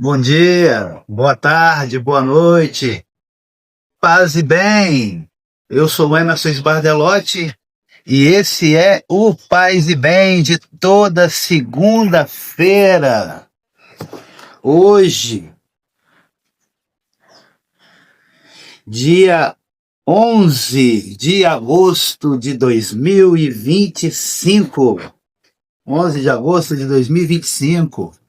Bom dia, boa tarde, boa noite, paz e bem. Eu sou o Emerson Sbardelotti e esse é o Paz e Bem de toda segunda-feira. Hoje, dia 11 de agosto de 2025. 11 de agosto de 2025.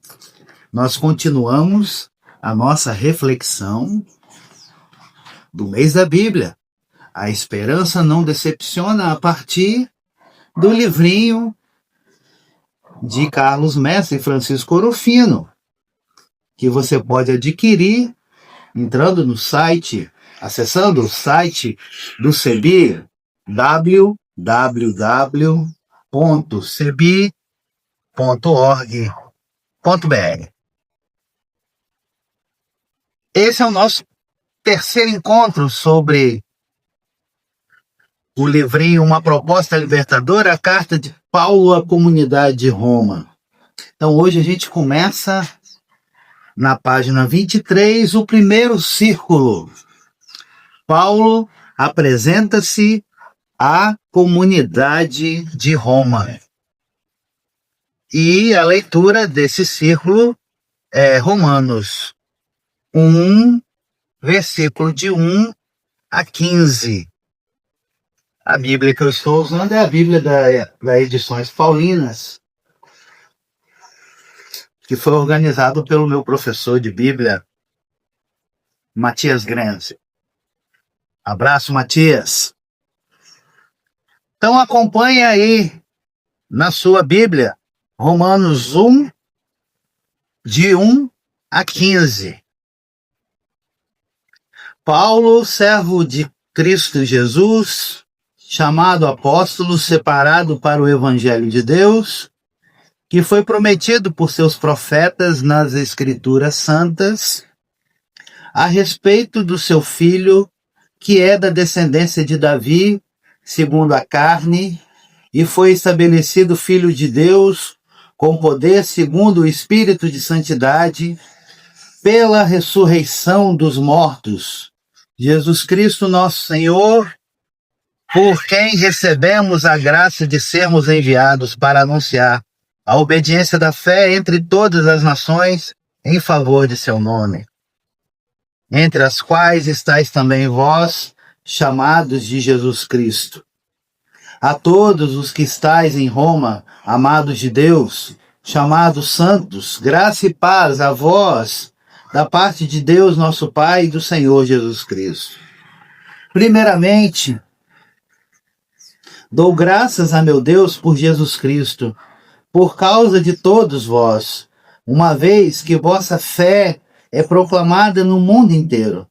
Nós continuamos a nossa reflexão do mês da Bíblia. A esperança não decepciona, a partir do livrinho de Carlos Mestre e Francisco Orofino, que você pode adquirir entrando no site, acessando o site do CEBI, www.cebi.org.br. Esse é o nosso terceiro encontro sobre o livrinho Uma Proposta Libertadora, a carta de Paulo à comunidade de Roma. Então hoje a gente começa na página 23, o primeiro círculo. Paulo apresenta-se à comunidade de Roma. E a leitura desse círculo é Romanos 1, versículo de 1 a 15. A Bíblia que eu estou usando é a Bíblia da Edições Paulinas, que foi organizado pelo meu professor de Bíblia, Matias Grenze. Abraço, Matias. Então acompanhe aí na sua Bíblia, Romanos 1, de 1 a 15. Paulo, servo de Cristo Jesus, chamado apóstolo, separado para o Evangelho de Deus, que foi prometido por seus profetas nas Escrituras Santas, a respeito do seu filho, que é da descendência de Davi, segundo a carne, e foi estabelecido filho de Deus, com poder segundo o Espírito de santidade, pela ressurreição dos mortos, Jesus Cristo nosso Senhor, por quem recebemos a graça de sermos enviados para anunciar a obediência da fé entre todas as nações em favor de seu nome, entre as quais estáis também vós, chamados de Jesus Cristo. A todos os que estáis em Roma, amados de Deus, chamados santos, graça e paz a vós, da parte de Deus nosso Pai e do Senhor Jesus Cristo. Primeiramente, dou graças a meu Deus por Jesus Cristo, por causa de todos vós, uma vez que vossa fé é proclamada no mundo inteiro.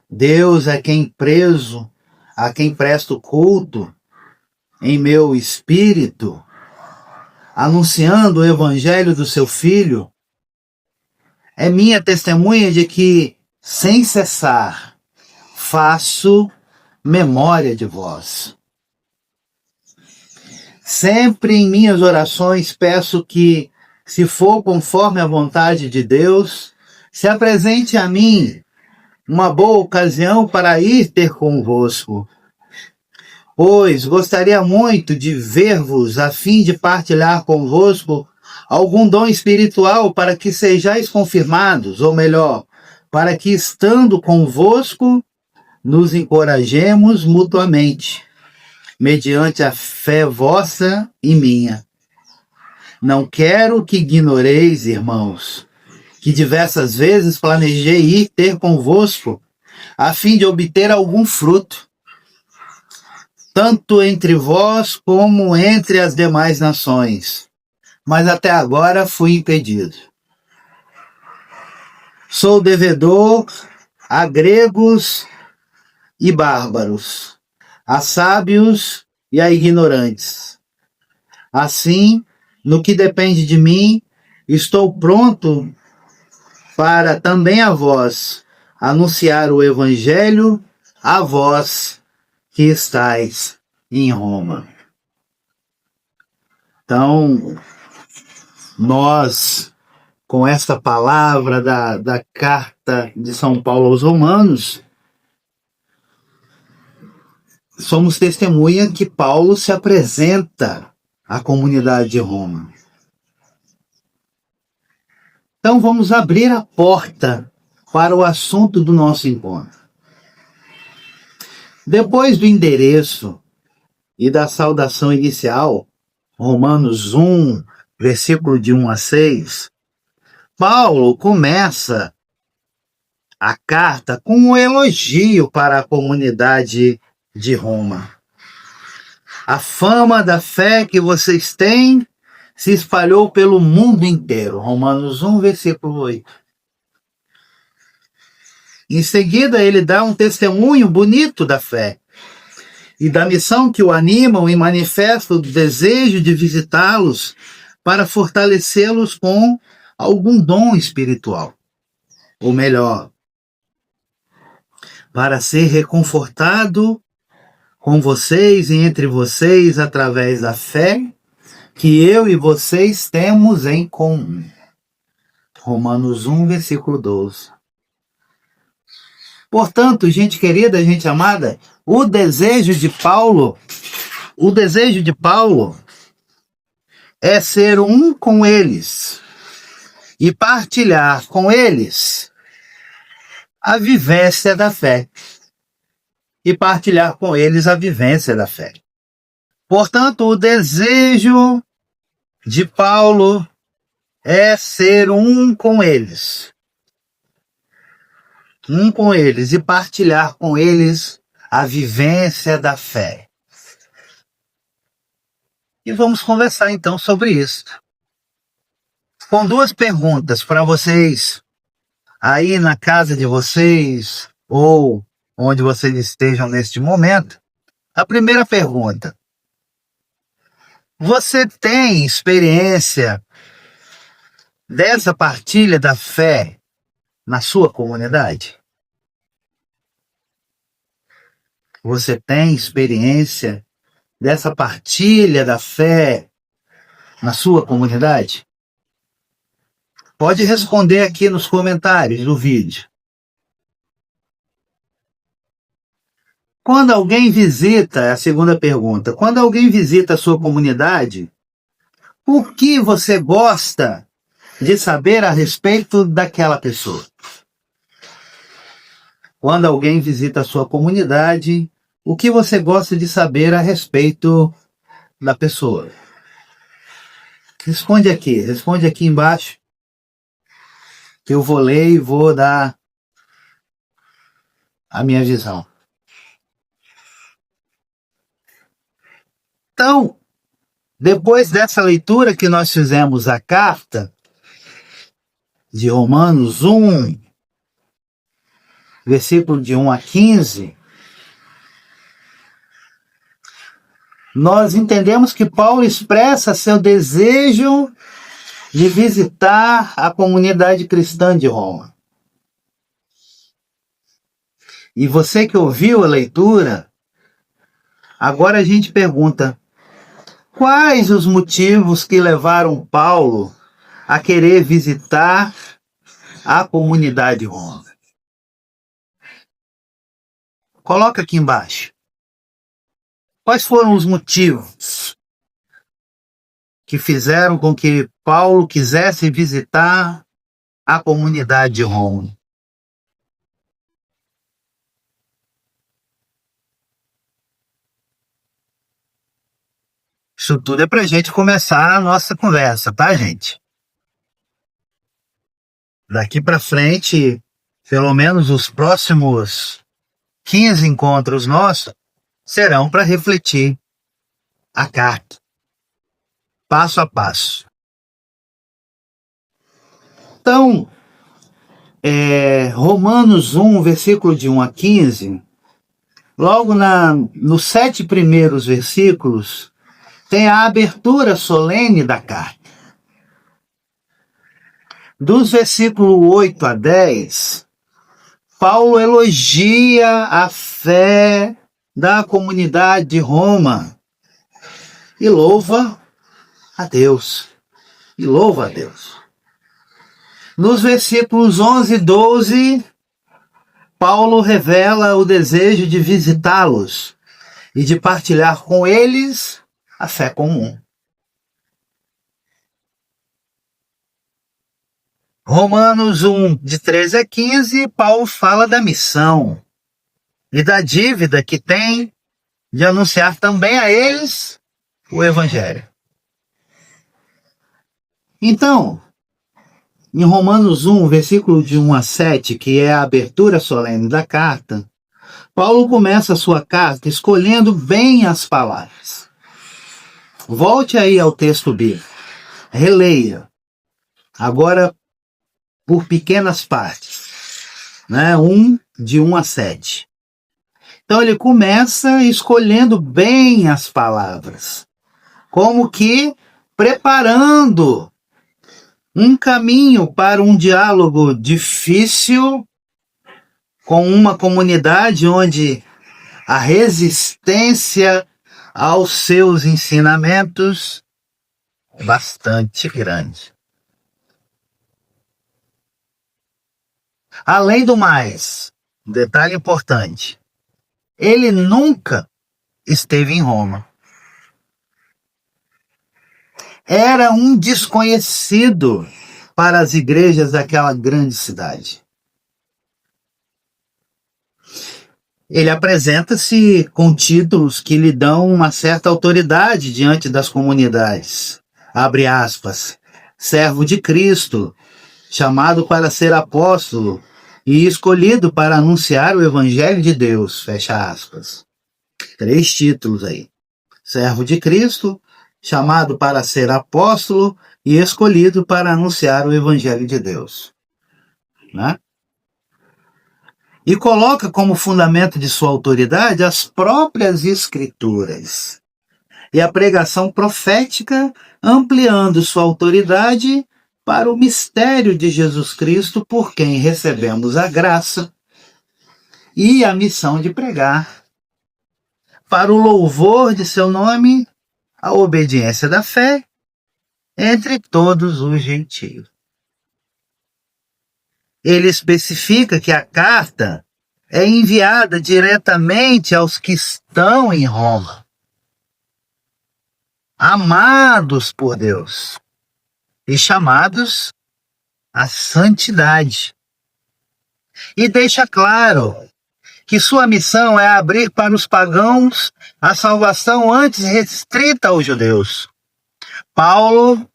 Deus é quem prezo, a quem presto culto, em meu espírito, anunciando o evangelho do seu Filho, é minha testemunha de que, sem cessar, faço memória de vós. Sempre em minhas orações peço que, se for conforme a vontade de Deus, se apresente a mim uma boa ocasião para ir ter convosco, pois gostaria muito de ver-vos a fim de partilhar convosco algum dom espiritual para que sejais confirmados, ou melhor, para que estando convosco nos encorajemos mutuamente, mediante a fé vossa e minha. Não quero que ignoreis, irmãos, que diversas vezes planejei ir ter convosco, a fim de obter algum fruto, tanto entre vós como entre as demais nações, mas até agora fui impedido. Sou devedor a gregos e bárbaros, a sábios e a ignorantes. Assim, no que depende de mim, estou pronto para também a vós anunciar o evangelho a vós que estáis em Roma. Então, nós com esta palavra da carta de São Paulo aos Romanos, somos testemunha que Paulo se apresenta à comunidade de Roma. Então vamos abrir a porta para o assunto do nosso encontro. Depois do endereço e da saudação inicial, Romanos 1, versículo de 1 a 6, Paulo começa a carta com um elogio para a comunidade de Roma. A fama da fé que vocês têm se espalhou pelo mundo inteiro. Romanos 1, versículo 8. Em seguida, ele dá um testemunho bonito da fé e da missão que o animam e manifesta o desejo de visitá-los para fortalecê-los com algum dom espiritual. Ou melhor, para ser reconfortado com vocês e entre vocês através da fé que eu e vocês temos em comum. Romanos 1, versículo 12. Portanto, gente querida, gente amada, o desejo de Paulo é ser um com eles e partilhar com eles a vivência da fé. Portanto, o desejo de Paulo é ser um com eles e partilhar com eles a vivência da fé. E vamos conversar então sobre isso. Com duas perguntas para vocês, aí na casa de vocês, ou onde vocês estejam neste momento. A primeira pergunta: você tem experiência dessa partilha da fé na sua comunidade? Você tem experiência dessa partilha da fé na sua comunidade? Pode responder aqui nos comentários do vídeo. Quando alguém visita, a segunda pergunta, quando alguém visita a sua comunidade, o que você gosta de saber a respeito daquela pessoa? Quando alguém visita a sua comunidade, o que você gosta de saber a respeito da pessoa? Responde aqui embaixo, que eu vou ler e vou dar a minha visão. Então, depois dessa leitura que nós fizemos a carta de Romanos 1, versículo de 1 a 15, nós entendemos que Paulo expressa seu desejo de visitar a comunidade cristã de Roma. E você que ouviu a leitura, agora a gente pergunta: quais os motivos que levaram Paulo a querer visitar a comunidade de Roma? Coloca aqui embaixo. Quais foram os motivos que fizeram com que Paulo quisesse visitar a comunidade de Roma? Isso tudo é para a gente começar a nossa conversa, tá, gente? Daqui para frente, pelo menos os próximos 15 encontros nossos serão para refletir a carta, passo a passo. Então, Romanos 1, versículo de 1 a 15, logo nos 7 primeiros versículos, tem a abertura solene da carta. Dos versículos 8 a 10, Paulo elogia a fé da comunidade de Roma e louva a Deus. Nos versículos 11 e 12, Paulo revela o desejo de visitá-los e de partilhar com eles a fé comum. Romanos 1, de 13 a 15, Paulo fala da missão e da dívida que tem de anunciar também a eles o Evangelho. Então, em Romanos 1, versículo de 1 a 7, que é a abertura solene da carta, Paulo começa a sua carta escolhendo bem as palavras. Volte aí ao texto bíblico, releia, agora por pequenas partes, né? De 1 a 7. Então ele começa escolhendo bem as palavras, como que preparando um caminho para um diálogo difícil com uma comunidade onde a resistência aos seus ensinamentos é bastante grande. Além do mais, um detalhe importante, ele nunca esteve em Roma. Era um desconhecido para as igrejas daquela grande cidade. Ele apresenta-se com títulos que lhe dão uma certa autoridade diante das comunidades. Abre aspas, servo de Cristo, chamado para ser apóstolo e escolhido para anunciar o Evangelho de Deus, fecha aspas. 3 títulos aí. Servo de Cristo, chamado para ser apóstolo e escolhido para anunciar o Evangelho de Deus. Né? E coloca como fundamento de sua autoridade as próprias Escrituras e a pregação profética, ampliando sua autoridade para o mistério de Jesus Cristo, por quem recebemos a graça e a missão de pregar, para o louvor de seu nome, a obediência da fé entre todos os gentios. Ele especifica que a carta é enviada diretamente aos que estão em Roma, amados por Deus e chamados à santidade. E deixa claro que sua missão é abrir para os pagãos a salvação antes restrita aos judeus. Paulo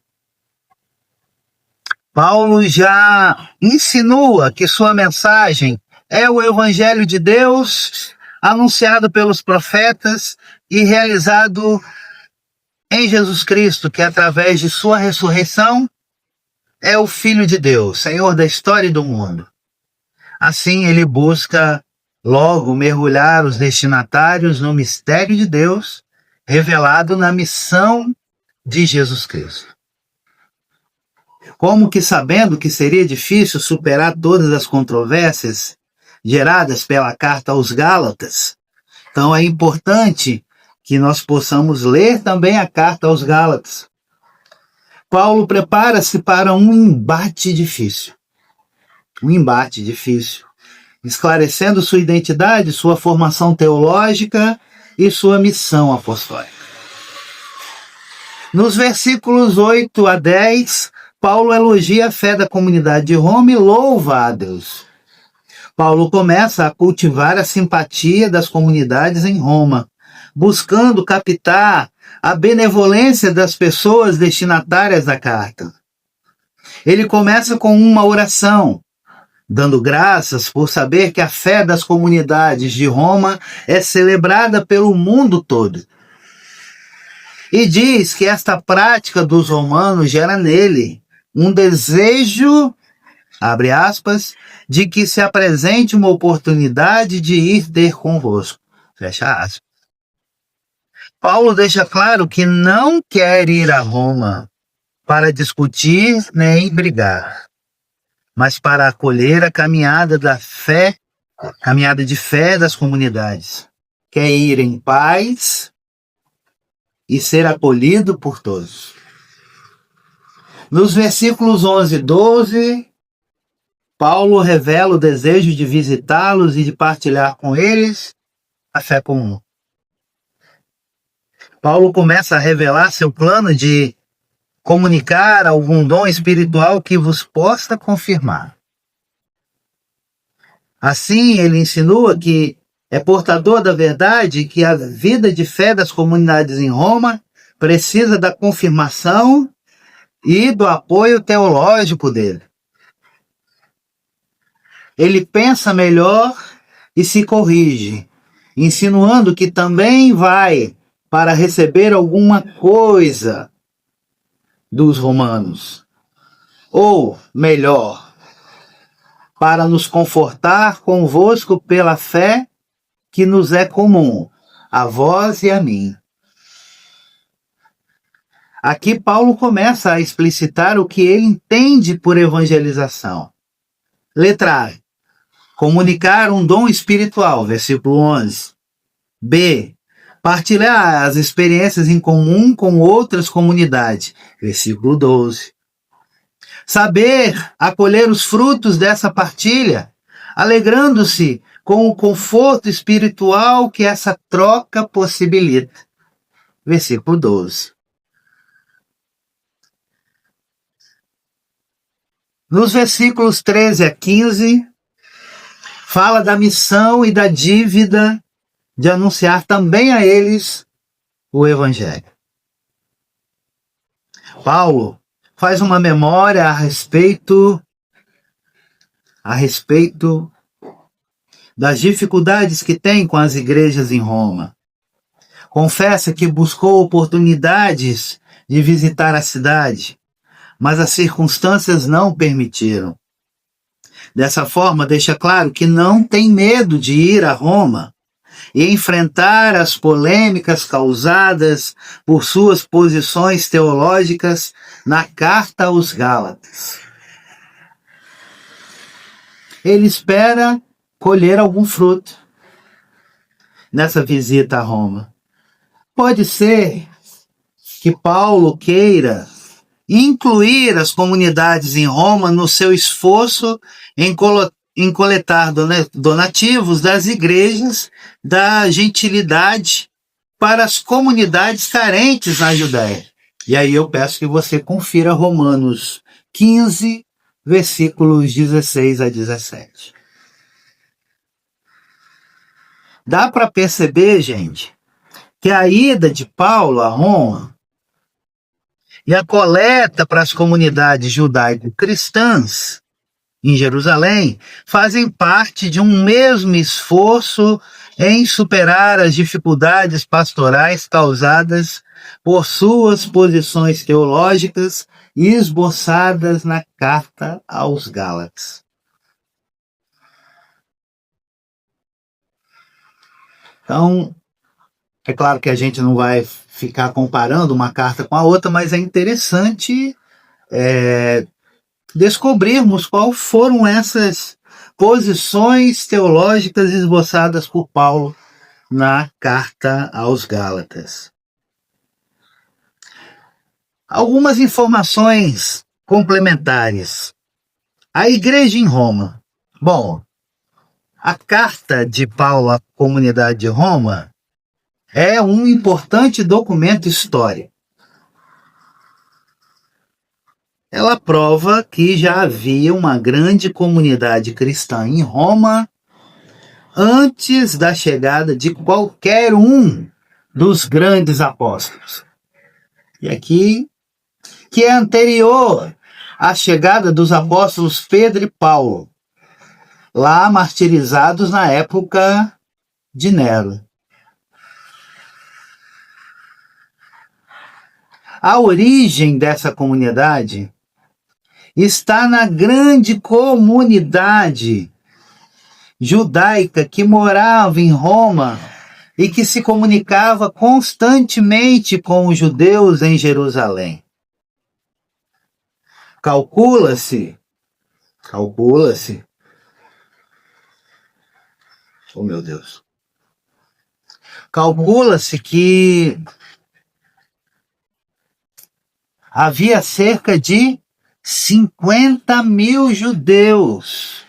já insinua que sua mensagem é o Evangelho de Deus, anunciado pelos profetas e realizado em Jesus Cristo, que através de sua ressurreição é o Filho de Deus, Senhor da história e do mundo. Assim ele busca logo mergulhar os destinatários no mistério de Deus, revelado na missão de Jesus Cristo. Como que sabendo que seria difícil superar todas as controvérsias geradas pela carta aos Gálatas, então é importante que nós possamos ler também a carta aos Gálatas. Paulo prepara-se para um embate difícil, esclarecendo sua identidade, sua formação teológica e sua missão apostólica. Nos versículos 8 a 10, Paulo elogia a fé da comunidade de Roma e louva a Deus. Paulo começa a cultivar a simpatia das comunidades em Roma, buscando captar a benevolência das pessoas destinatárias da carta. Ele começa com uma oração, dando graças por saber que a fé das comunidades de Roma é celebrada pelo mundo todo. E diz que esta prática dos romanos gera nele um desejo, abre aspas, de que se apresente uma oportunidade de ir ter convosco, fecha aspas. Paulo deixa claro que não quer ir a Roma para discutir nem brigar, mas para acolher a caminhada de fé das comunidades. Quer ir em paz e ser acolhido por todos. Nos versículos 11 e 12, Paulo revela o desejo de visitá-los e de partilhar com eles a fé comum. Paulo começa a revelar seu plano de comunicar algum dom espiritual que vos possa confirmar. Assim, ele insinua que é portador da verdade e que a vida de fé das comunidades em Roma precisa da confirmação e do apoio teológico dele. Ele pensa melhor e se corrige, insinuando que também vai para receber alguma coisa dos romanos. Ou, melhor, para nos confortar convosco pela fé que nos é comum, a vós e a mim. Aqui Paulo começa a explicitar o que ele entende por evangelização. Letra A. Comunicar um dom espiritual, versículo 11. B. Partilhar as experiências em comum com outras comunidades, versículo 12. Saber acolher os frutos dessa partilha, alegrando-se com o conforto espiritual que essa troca possibilita, versículo 12. Nos versículos 13 a 15, fala da missão e da dívida de anunciar também a eles o Evangelho. Paulo faz uma memória a respeito das dificuldades que tem com as igrejas em Roma. Confessa que buscou oportunidades de visitar a cidade, mas as circunstâncias não permitiram. Dessa forma, deixa claro que não tem medo de ir a Roma e enfrentar as polêmicas causadas por suas posições teológicas na carta aos Gálatas. Ele espera colher algum fruto nessa visita a Roma. Pode ser que Paulo queira incluir as comunidades em Roma no seu esforço em coletar donativos das igrejas da gentilidade para as comunidades carentes na Judéia. E aí eu peço que você confira Romanos 15, versículos 16 a 17. Dá para perceber, gente, que a ida de Paulo a Roma e a coleta para as comunidades judaico-cristãs em Jerusalém fazem parte de um mesmo esforço em superar as dificuldades pastorais causadas por suas posições teológicas esboçadas na carta aos Gálatas. Então, é claro que a gente não vai ficar comparando uma carta com a outra, mas é interessante descobrirmos quais foram essas posições teológicas esboçadas por Paulo na carta aos Gálatas. Algumas informações complementares. A igreja em Roma. Bom, a carta de Paulo à comunidade de Roma é um importante documento histórico. Ela prova que já havia uma grande comunidade cristã em Roma antes da chegada de qualquer um dos grandes apóstolos. E aqui, que é anterior à chegada dos apóstolos Pedro e Paulo, lá martirizados na época de Nero. A origem dessa comunidade está na grande comunidade judaica que morava em Roma e que se comunicava constantemente com os judeus em Jerusalém. Calcula-se, oh meu Deus, calcula-se que havia cerca de 50.000 judeus.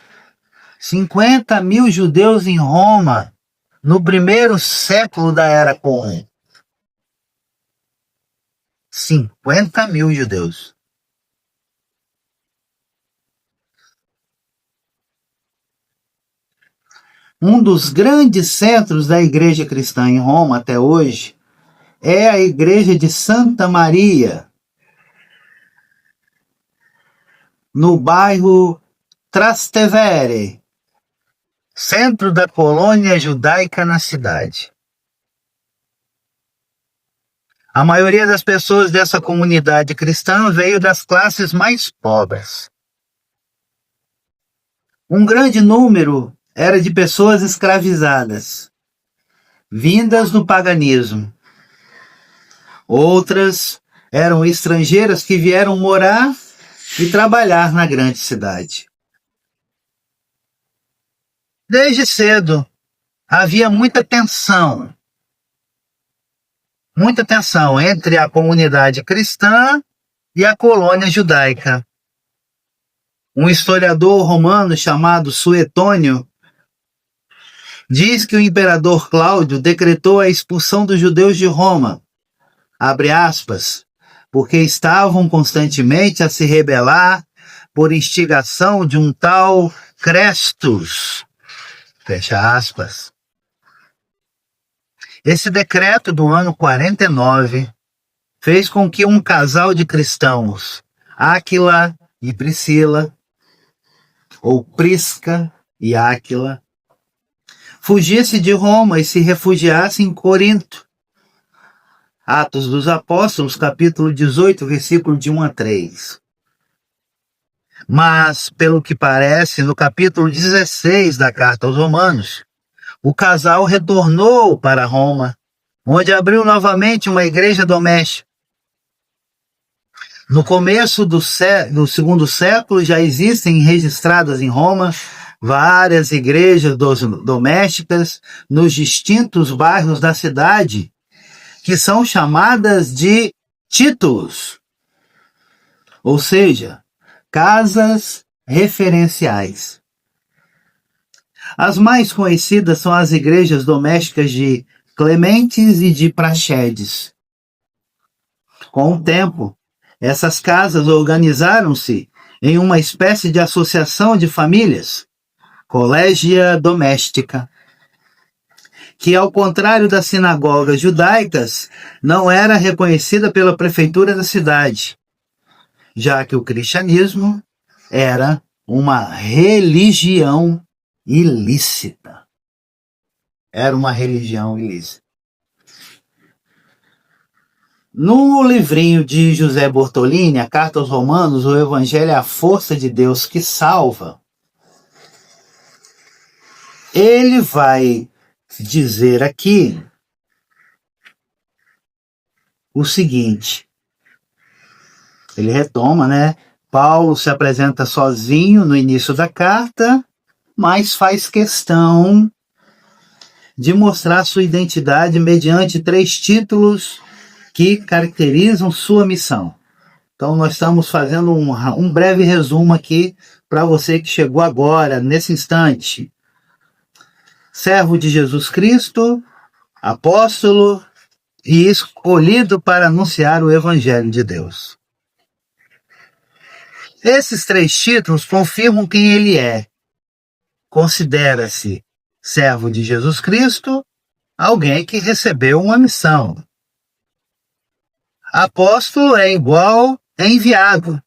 50.000 judeus em Roma, no primeiro século da Era Comum. 50.000 judeus. Um dos grandes centros da igreja cristã em Roma até hoje é a igreja de Santa Maria, no bairro Trastevere, centro da colônia judaica na cidade. A maioria das pessoas dessa comunidade cristã veio das classes mais pobres. Um grande número era de pessoas escravizadas, vindas do paganismo. Outras eram estrangeiras que vieram morar e trabalhar na grande cidade. Desde cedo havia muita tensão entre a comunidade cristã e a colônia judaica. Um historiador romano chamado Suetônio diz que o imperador Cláudio decretou a expulsão dos judeus de Roma, abre aspas, porque estavam constantemente a se rebelar por instigação de um tal Crestus, fecha aspas. Esse decreto do ano 49 fez com que um casal de cristãos, Áquila e Priscila, ou Prisca e Áquila, fugisse de Roma e se refugiasse em Corinto. Atos dos Apóstolos, capítulo 18, versículo de 1 a 3. Mas, pelo que parece, no capítulo 16 da Carta aos Romanos, o casal retornou para Roma, onde abriu novamente uma igreja doméstica. No começo do segundo século, já existem registradas em Roma várias igrejas domésticas nos distintos bairros da cidade, que são chamadas de títulos, ou seja, casas referenciais. As mais conhecidas são as igrejas domésticas de Clementes e de Praxedes. Com o tempo, essas casas organizaram-se em uma espécie de associação de famílias, Collegia Domestica, que, ao contrário das sinagogas judaicas, não era reconhecida pela prefeitura da cidade, já que o cristianismo era uma religião ilícita. Era uma religião ilícita. No livrinho de José Bortolini, a Carta aos Romanos, o Evangelho é a força de Deus que salva. Ele vai dizer aqui o seguinte. Ele retoma, né? Paulo se apresenta sozinho no início da carta, mas faz questão de mostrar sua identidade mediante 3 títulos que caracterizam sua missão. Então nós estamos fazendo um breve resumo aqui para você que chegou agora, nesse instante. Servo de Jesus Cristo, apóstolo e escolhido para anunciar o Evangelho de Deus. Esses 3 títulos confirmam quem ele é. Considera-se servo de Jesus Cristo, alguém que recebeu uma missão. Apóstolo é igual a enviado,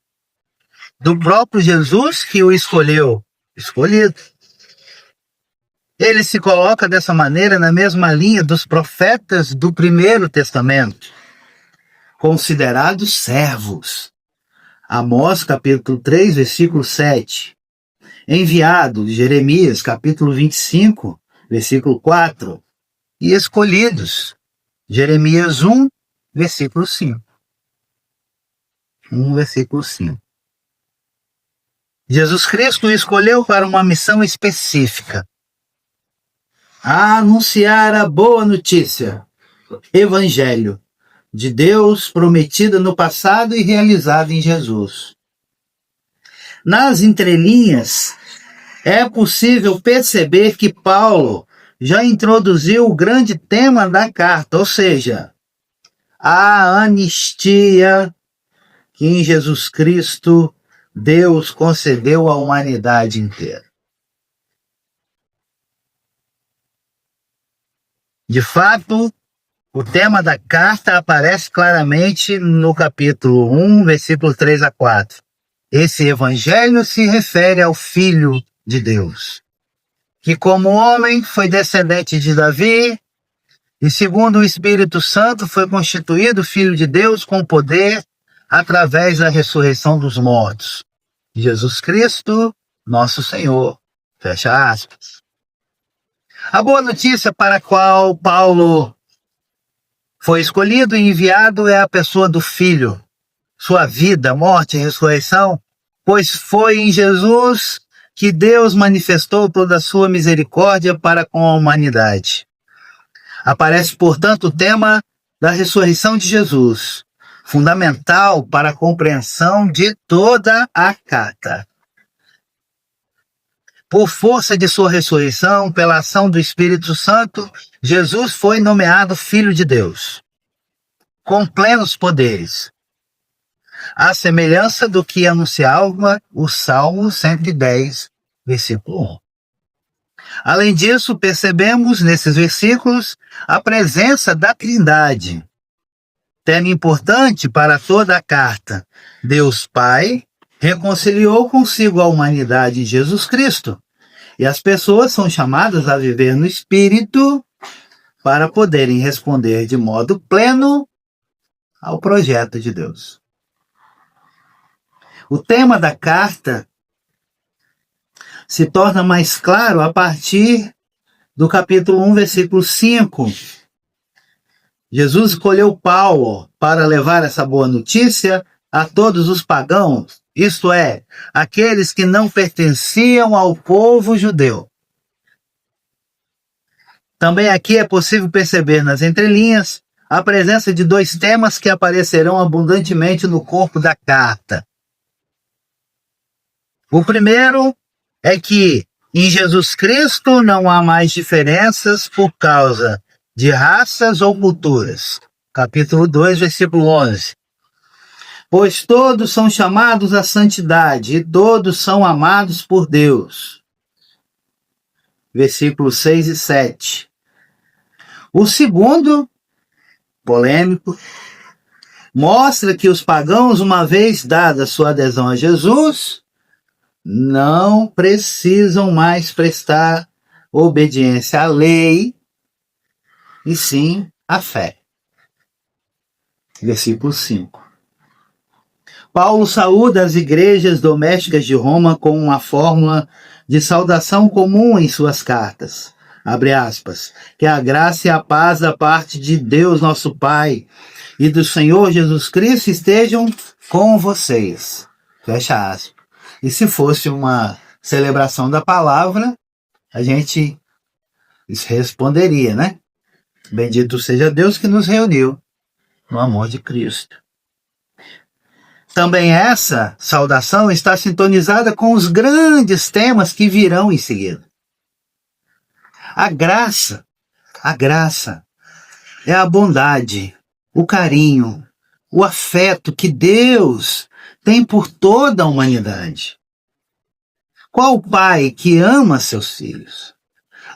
do próprio Jesus que o escolheu, escolhido. Ele se coloca dessa maneira na mesma linha dos profetas do Primeiro Testamento, considerados servos. Amós, capítulo 3, versículo 7. Enviado, Jeremias, capítulo 25, versículo 4. E escolhidos, Jeremias 1, versículo 5. 1, versículo 5. Jesus Cristo o escolheu para uma missão específica. A anunciar a boa notícia, Evangelho, de Deus prometida no passado e realizada em Jesus. Nas entrelinhas, é possível perceber que Paulo já introduziu o grande tema da carta, ou seja, a anistia que em Jesus Cristo Deus concedeu à humanidade inteira. De fato, o tema da carta aparece claramente no capítulo 1, versículo 3 a 4. Esse evangelho se refere ao Filho de Deus, que como homem foi descendente de Davi e segundo o Espírito Santo foi constituído Filho de Deus com poder através da ressurreição dos mortos. Jesus Cristo, nosso Senhor. Fecha aspas. A boa notícia para a qual Paulo foi escolhido e enviado é a pessoa do Filho, sua vida, morte e ressurreição, pois foi em Jesus que Deus manifestou toda a sua misericórdia para com a humanidade. Aparece, portanto, o tema da ressurreição de Jesus, fundamental para a compreensão de toda a carta. Por força de sua ressurreição, pela ação do Espírito Santo, Jesus foi nomeado Filho de Deus, com plenos poderes, à semelhança do que anunciava o Salmo 110, versículo 1. Além disso, percebemos nesses versículos a presença da Trindade, tema importante para toda a carta. Deus Pai reconciliou consigo a humanidade em Jesus Cristo, e as pessoas são chamadas a viver no Espírito para poderem responder de modo pleno ao projeto de Deus. O tema da carta se torna mais claro a partir do capítulo 1, versículo 5. Jesus escolheu Paulo para levar essa boa notícia a todos os pagãos, isto é, aqueles que não pertenciam ao povo judeu. Também aqui é possível perceber nas entrelinhas a presença de dois temas que aparecerão abundantemente no corpo da carta. O primeiro é que em Jesus Cristo não há mais diferenças por causa de raças ou culturas. Capítulo 2, versículo 11. Pois todos são chamados à santidade e todos são amados por Deus. Versículos 6 e 7. O segundo, polêmico, mostra que os pagãos, uma vez dada sua adesão a Jesus, não precisam mais prestar obediência à lei, e sim à fé. Versículo 5. Paulo saúda as igrejas domésticas de Roma com uma fórmula de saudação comum em suas cartas. Abre aspas. Que a graça e a paz da parte de Deus, nosso Pai, e do Senhor Jesus Cristo estejam com vocês. Fecha aspas. E se fosse uma celebração da palavra, a gente responderia, né? Bendito seja Deus que nos reuniu no amor de Cristo. Também essa saudação está sintonizada com os grandes temas que virão em seguida. A graça é a bondade, o carinho, o afeto que Deus tem por toda a humanidade. Qual pai que ama seus filhos?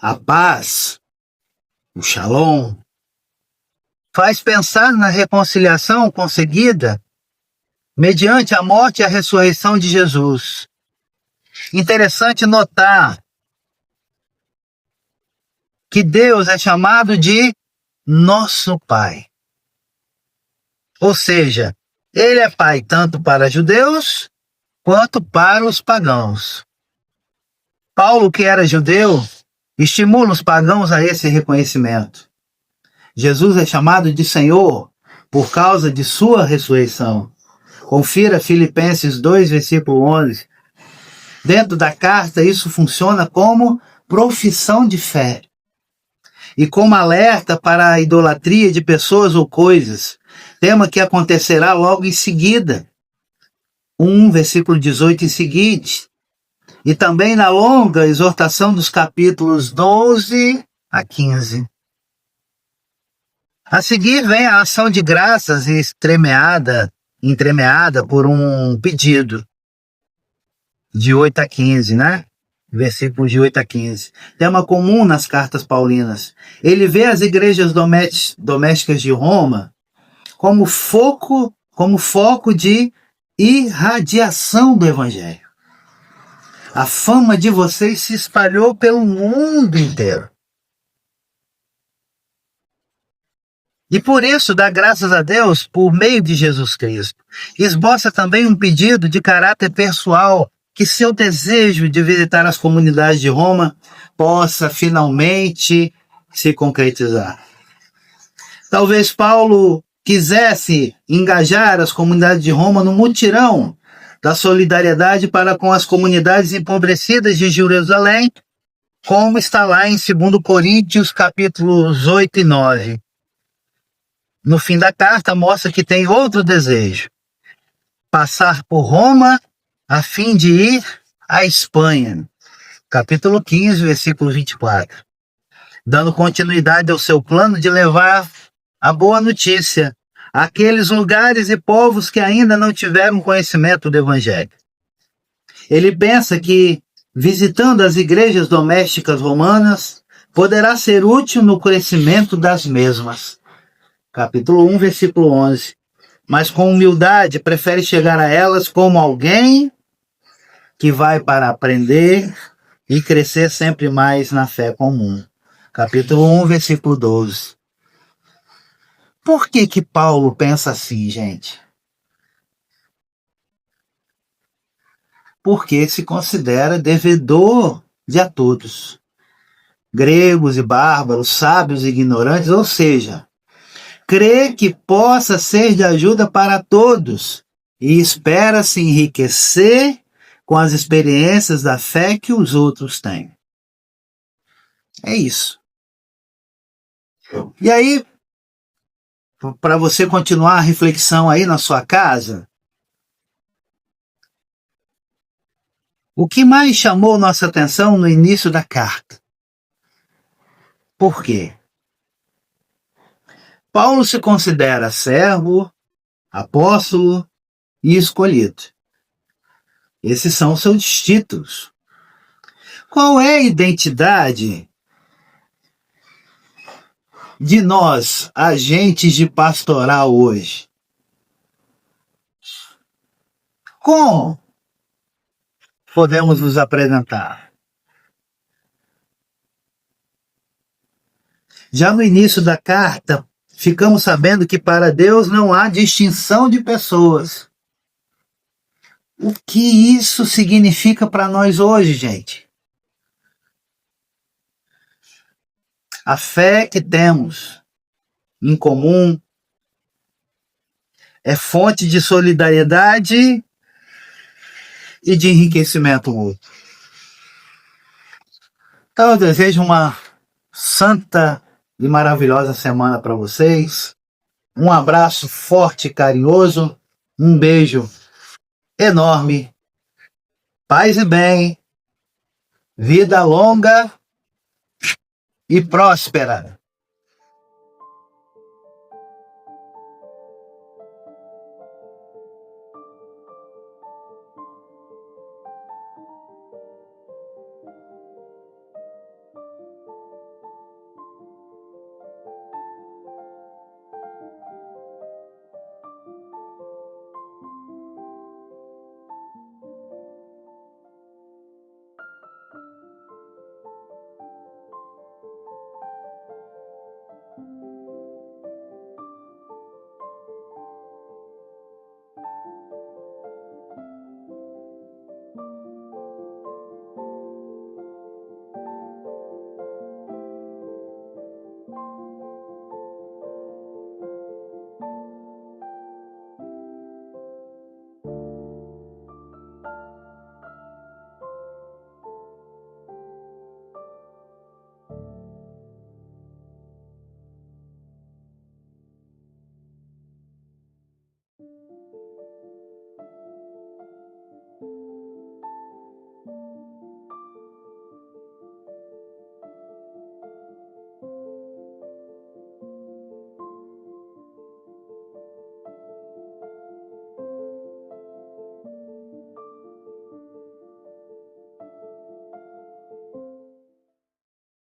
A paz, o shalom, faz pensar na reconciliação conseguida mediante a morte e a ressurreição de Jesus. Interessante notar que Deus é chamado de nosso Pai. Ou seja, Ele é Pai tanto para judeus quanto para os pagãos. Paulo, que era judeu, estimula os pagãos a esse reconhecimento. Jesus é chamado de Senhor por causa de sua ressurreição. Confira Filipenses 2, versículo 11. Dentro da carta, isso funciona como profissão de fé e como alerta para a idolatria de pessoas ou coisas, tema que acontecerá logo em seguida. 1, versículo 18 e seguinte, e também na longa exortação dos capítulos 12 a 15. A seguir vem a ação de graças entremeada por um pedido, de 8 a 15, né? Versículos de 8 a 15. Tema comum nas cartas paulinas. Ele vê as igrejas domésticas de Roma como foco de irradiação do evangelho. A fama de vocês se espalhou pelo mundo inteiro. E por isso dá graças a Deus por meio de Jesus Cristo. Esboça também um pedido de caráter pessoal, que seu desejo de visitar as comunidades de Roma possa finalmente se concretizar. Talvez Paulo quisesse engajar as comunidades de Roma no mutirão da solidariedade para com as comunidades empobrecidas de Jerusalém, como está lá em 2 Coríntios, capítulos 8 e 9. No fim da carta, mostra que tem outro desejo: passar por Roma a fim de ir à Espanha. Capítulo 15, versículo 24. Dando continuidade ao seu plano de levar a boa notícia àqueles lugares e povos que ainda não tiveram conhecimento do Evangelho. Ele pensa que, visitando as igrejas domésticas romanas, poderá ser útil no crescimento das mesmas. Capítulo 1, versículo 11. Mas com humildade prefere chegar a elas como alguém que vai para aprender e crescer sempre mais na fé comum. Capítulo 1, versículo 12. Por que Paulo pensa assim, gente? Porque se considera devedor de a todos, gregos e bárbaros, sábios e ignorantes, ou seja, crê que possa ser de ajuda para todos e espera se enriquecer com as experiências da fé que os outros têm. É isso. E aí, para você continuar a reflexão aí na sua casa, o que mais chamou nossa atenção no início da carta? Por quê? Paulo se considera servo, apóstolo e escolhido. Esses são seus títulos. Qual é a identidade de nós, agentes de pastoral hoje? Como podemos nos apresentar? Já no início da carta, ficamos sabendo que para Deus não há distinção de pessoas. O que isso significa para nós hoje, gente? A fé que temos em comum é fonte de solidariedade e de enriquecimento mútuo. Então eu desejo uma santa e maravilhosa semana para vocês. Um abraço forte e carinhoso. Um beijo enorme. Paz e bem. Vida longa e próspera.